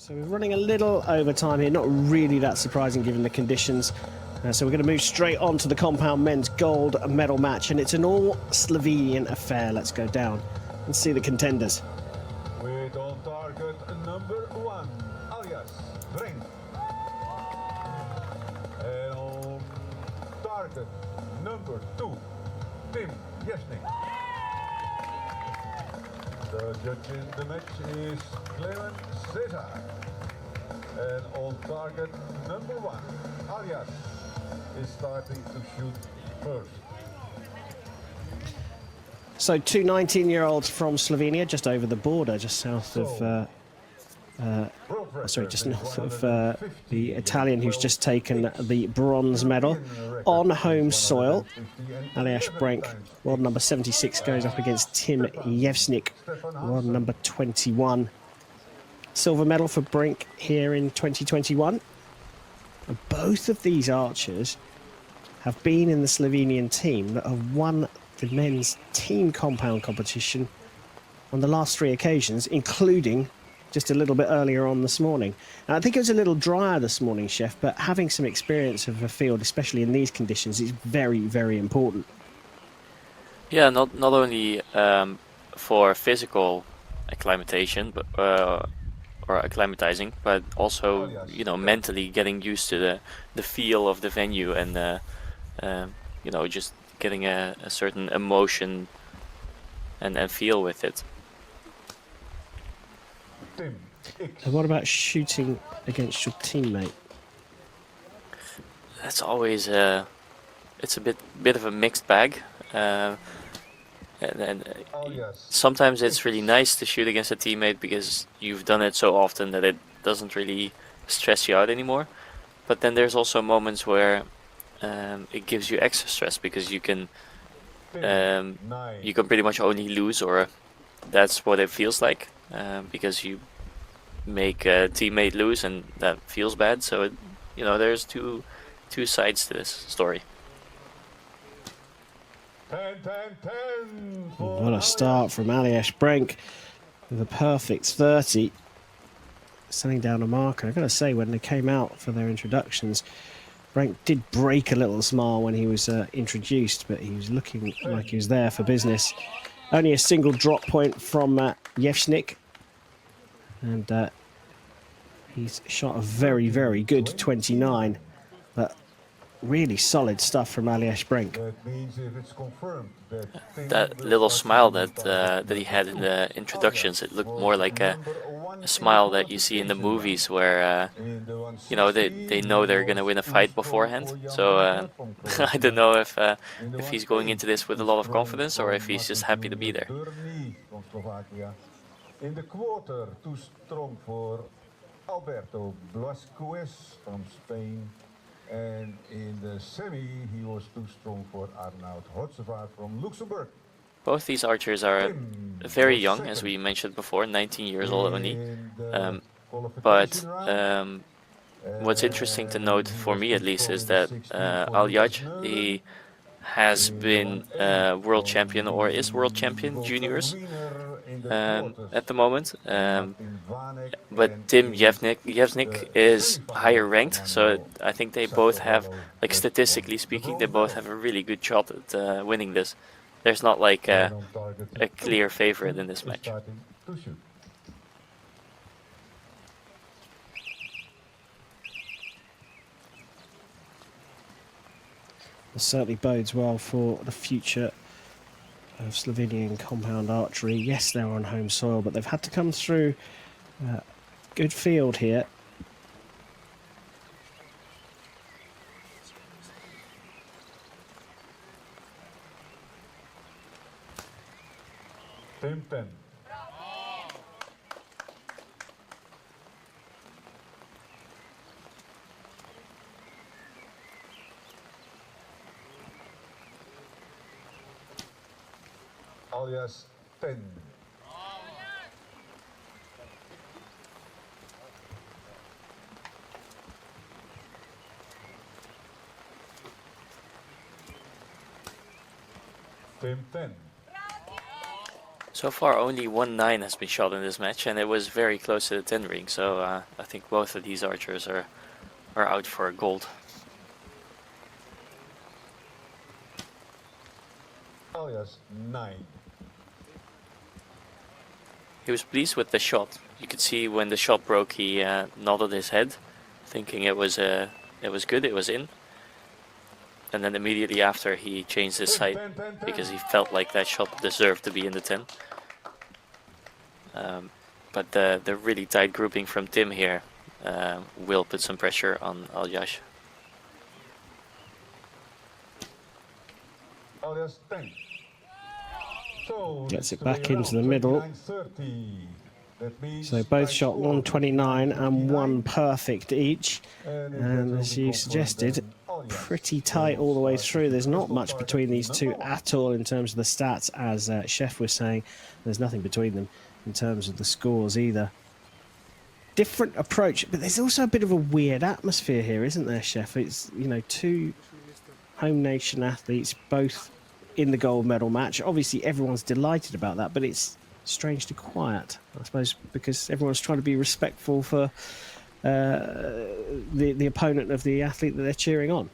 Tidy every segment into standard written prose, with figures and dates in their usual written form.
So we're running a little over time here, not really that surprising given the conditions. So we're going to move straight on to the compound men's gold medal match, and it's an all Slovenian affair. Let's go down and see the contenders. With on target number 1, Aljaz Brenk. And on target number 2, Tim Jevsnik. The judge in the match is Cesar. And on target number 1, Aljaz is starting to shoot first. So two 19-year-olds from Slovenia, just over the border, just south of, just north of the Italian who's just taken the bronze medal on home soil. Aljaz Brenk, world number 76, goes up against Tim Jevsnik, world number 21. Silver medal for Brenk here in 2021. And both of these archers have been in the Slovenian team that have won the men's team compound competition on the last 3 occasions, including just a little bit earlier on this morning. And I think it was a little drier this morning, Chef, but having some experience of a field, especially in these conditions, is very, very important. Yeah, not only for physical acclimatizing, but also, you know, mentally getting used to the feel of the venue and you know, just getting a certain emotion and feel with it. And what about shooting against your teammate? That's always it's a bit of a mixed bag. And sometimes it's really nice to shoot against a teammate because you've done it so often that it doesn't really stress you out anymore. But then there's also moments where it gives you extra stress because you can pretty much only lose, or that's what it feels like, because you make a teammate lose and that feels bad. So you know, there's two sides to this story. 10, 10, 10 What a start from Aljaz Brenk with a perfect 30, setting down a marker. I've got to say, when they came out for their introductions, Brenk did break a little smile when he was introduced, but he was looking like he was there for business. Only a single drop point from Jevsnik, and he's shot a very, very good 29, but really solid stuff from Aljaz Brenk. That little smile that he had in the introductions, it looked more like a smile that you see in the movies where you know, they know they're gonna win a fight beforehand. So I don't know if he's going into this with a lot of confidence or if he's just happy to be there. In the quarter, too strong for Alberto Blasquez from Spain. And in the semi, he was too strong for Arnaud Hotzevaart from Luxembourg. Both these archers are very young, as we mentioned before, 19 years old only. But what's interesting to note, for me at least, is that Aljaz, he has been world champion, or is world champion juniors at the moment. But Tim Jevsnik is higher ranked, so I think they both have, like, statistically speaking, they both have a really good shot at winning this. There's not like a clear favorite in this match. It certainly bodes well for the future of Slovenian compound archery. Yes, they're on home soil, but they've had to come through a good field here. Tim 10. Aljaz 10. So So far, only 1-9 has been shot in this match, and it was very close to the 10 ring. So I think both of these archers are out for gold. Aljaz 9. He was pleased with the shot. You could see when the shot broke, he nodded his head, thinking it was good, it was in. And then immediately after, he changed his sight because he felt like that shot deserved to be in the 10. But the really tight grouping from Tim here will put some pressure on Aljaz. Aljaz 10. So Gets it back into the middle. 29-30. So both shot 129 and one perfect each. And as you suggested, pretty tight all the way through. There's not much between these two at all in terms of the stats, as Chef was saying. There's nothing between them in terms of the scores either. Different approach, but there's also a bit of a weird atmosphere here, isn't there, Chef? It's, you know, two home nation athletes, both in the gold medal match. Obviously, everyone's delighted about that, but it's strangely quiet, I suppose, because everyone's trying to be respectful for the opponent of the athlete that they're cheering on.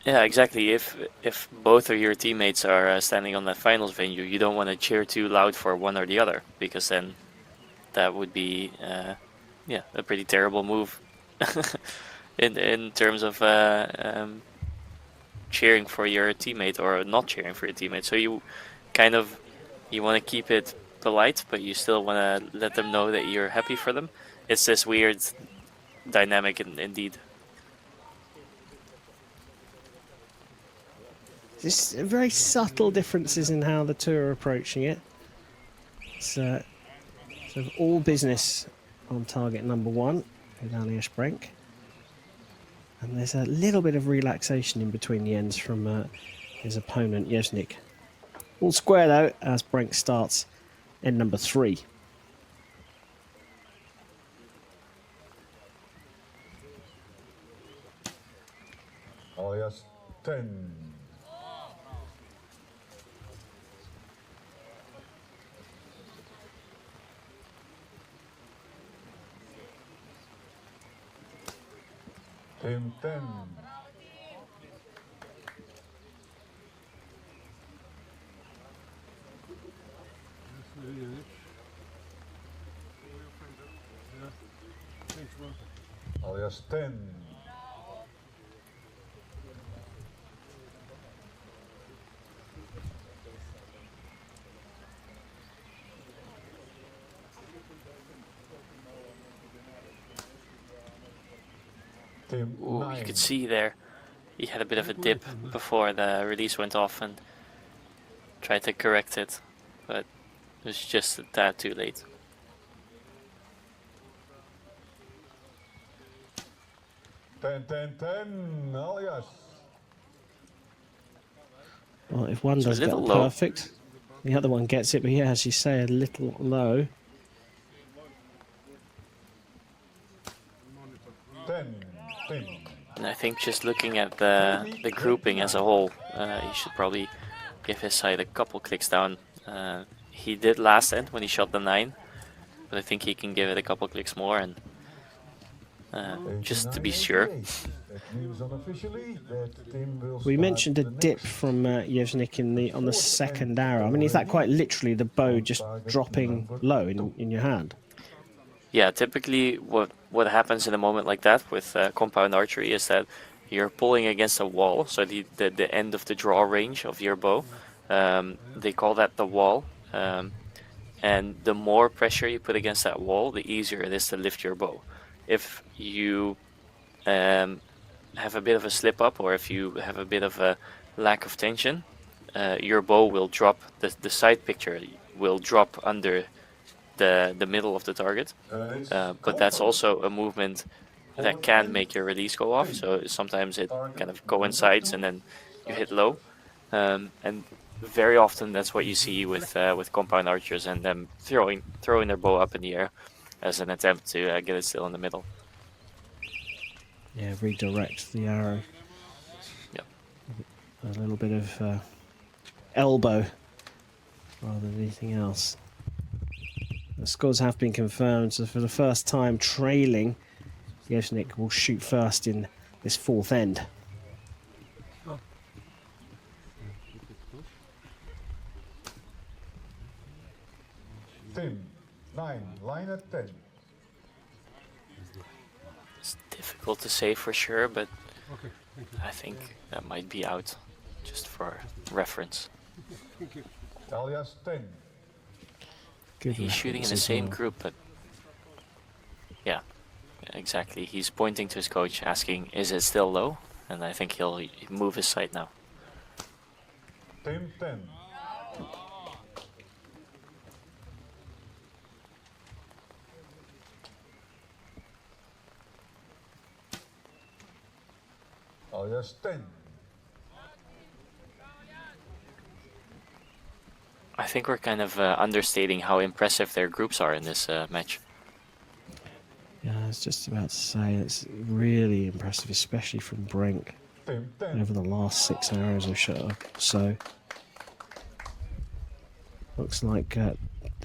Yeah, exactly. If both of your teammates are standing on that finals venue, you don't want to cheer too loud for one or the other, because then that would be a pretty terrible move in terms of cheering for your teammate or not cheering for your teammate. So you want to keep it polite, but you still want to let them know that you're happy for them. It's this weird dynamic indeed. Just very subtle differences in how the two are approaching it. It's sort of all business on target number 1 with Aljaz Brenk. And there's a little bit of relaxation in between the ends from his opponent, Jevsnik. All square though, as Brenk starts end number 3. Aljaz 10. Tim 10. Aljaz 10. Ooh, you could see there he had a bit of a dip before the release went off and tried to correct it, but it was just a tad too late. Ten, Aljaz. Well, if one does get low. perfect, the other one gets it, but yeah, as you say, a little low. 10. And I think just looking at the grouping as a whole, he should probably give his side a couple clicks down. He did last end when he shot the 9, but I think he can give it a couple clicks more, and just to be sure. We mentioned a dip from Jevsnik on the second arrow. I mean, is that quite literally the bow just dropping low in your hand? Yeah, typically what happens in a moment like that with compound archery is that you're pulling against a wall, so the end of the draw range of your bow. They call that the wall. And the more pressure you put against that wall, the easier it is to lift your bow. If you have a bit of a slip up, or if you have a bit of a lack of tension, your bow will drop, the side picture will drop under the middle of the target. But that's also a movement that can make your release go off, so sometimes it kind of coincides and then you hit low. And very often that's what you see with compound archers, and them throwing their bow up in the air as an attempt to get it still in the middle. Yeah, redirect the arrow. Yep. A little bit of elbow rather than anything else. The scores have been confirmed, so for the first time trailing, Jevsnik will shoot first in this fourth end. Tim, 9, line at 10. It's difficult to say for sure, but I think that might be out, just for reference. Aljaz 10. Good He's shooting in the reference as same well. group, but yeah, exactly. He's pointing to his coach, asking, "Is it still low?" And I think he'll move his sight now. Tim 10. Aljaz 10. I think we're kind of understating how impressive their groups are in this match. Yeah, I was just about to say, it's really impressive, especially from Brenk Tim 10. over the last 6 hours or so. Looks like the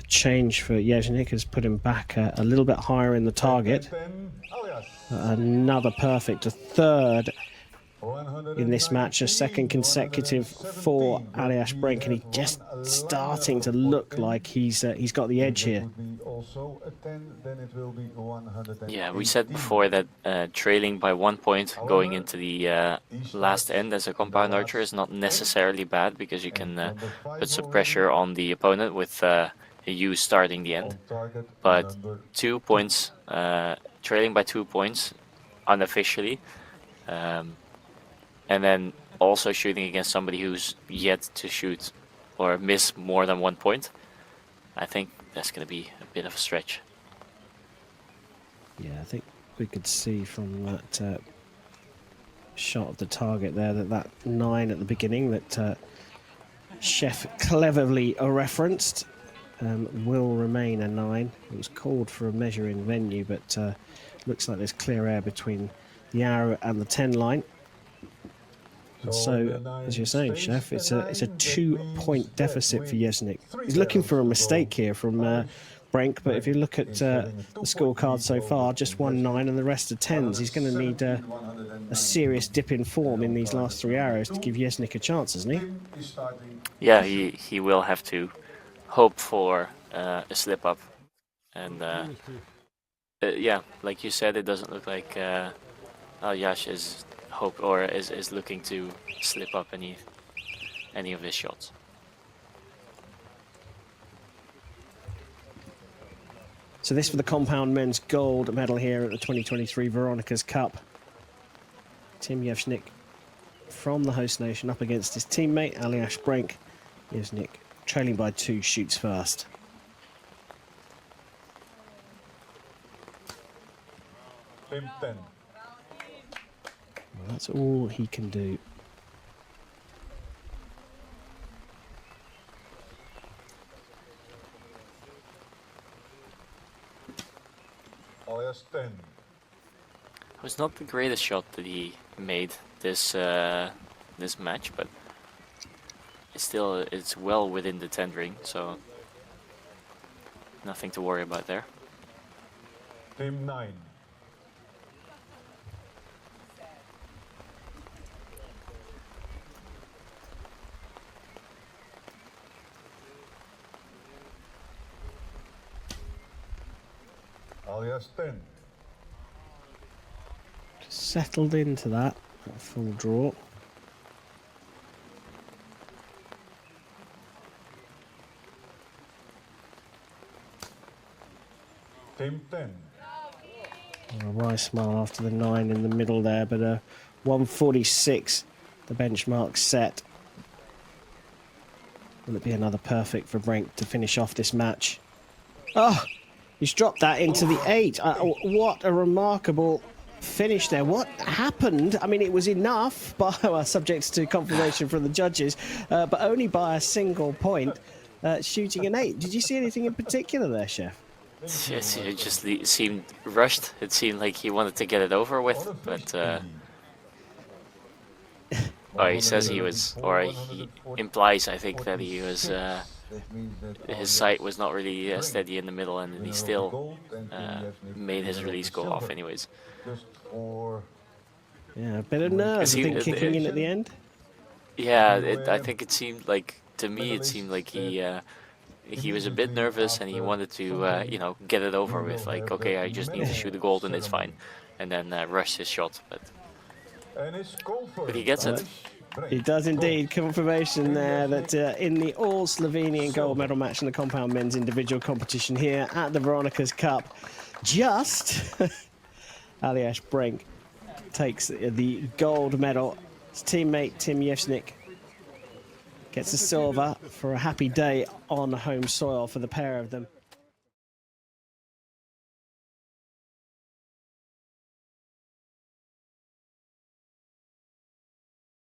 change for Jevsnik has put him back a little bit higher in the target. 10. Aljaz. Another perfect, a third in this match, a 193, second consecutive for 117. Aljaz Brenk, and he's just starting to look like he's got the edge here. Would be also a 10, then it will be 118. Yeah, we said before that trailing by 1 point going into the last end as a compound archer is not necessarily bad, because you can put some pressure on the opponent with you starting the end. But 2 points, trailing by 2 points unofficially, and then also shooting against somebody who's yet to shoot or miss more than 1 point, I think that's going to be a bit of a stretch. Yeah, I think we could see from that shot of the target there that 9 at the beginning that Chef cleverly referenced will remain a 9. It was called for a measure in venue, but looks like there's clear air between the arrow and the 10 line. And so, as you're saying, Chef, it's a 2-point deficit for Jevsnik. He's looking for a mistake here from Brenk, but if you look at the scorecard so far, just 1 9 and the rest are 10s. He's going to need a serious dip in form in these last 3 arrows to give Jevsnik a chance, isn't he? Yeah, he will have to hope for a slip up, and yeah, like you said, it doesn't look like Aljaz is is looking to slip up any of his shots. So this for the compound men's gold medal here at the 2023 Veronica's Cup. Tim Jevsnik from the host nation up against his teammate Aljaz Brenk. Jevsnik trailing by 2, shoots first. Tim 10. Well, that's all he can do. Aljaz 10. It was not the greatest shot that he made this this match, but it's well within the 10 ring, so nothing to worry about there. Tim 9. Aljaz 10. Settled into that full draw. Tim 10. A wry smile after the 9 in the middle there, but 146, the benchmark set. Will it be another perfect for Brenk to finish off this match? Oh, he's dropped that into the 8. What a remarkable finish there. What happened? I mean, it was enough, by, subject to confirmation from the judges, but only by a single point, shooting an 8. Did you see anything in particular there, Chef? Yes, it just seemed rushed. It seemed like he wanted to get it over with, but he says he was, or he implies, I think, that he was his sight was not really steady in the middle, and he still made his release go off anyways. Yeah, a bit of nerves, I think, kicking in at the end. Yeah, I think it seemed like, to me, it seemed like he was a bit nervous and he wanted to, you know, get it over with. Like, okay, I just need to shoot a gold and it's fine, and then rush his shot. But he gets it. He does indeed. Confirmation there that in the all Slovenian gold medal match in the compound men's individual competition here at the Veronica's Cup, just Aljaz Brenk takes the gold medal. His teammate Tim Jevsnik gets a silver for a happy day on home soil for the pair of them.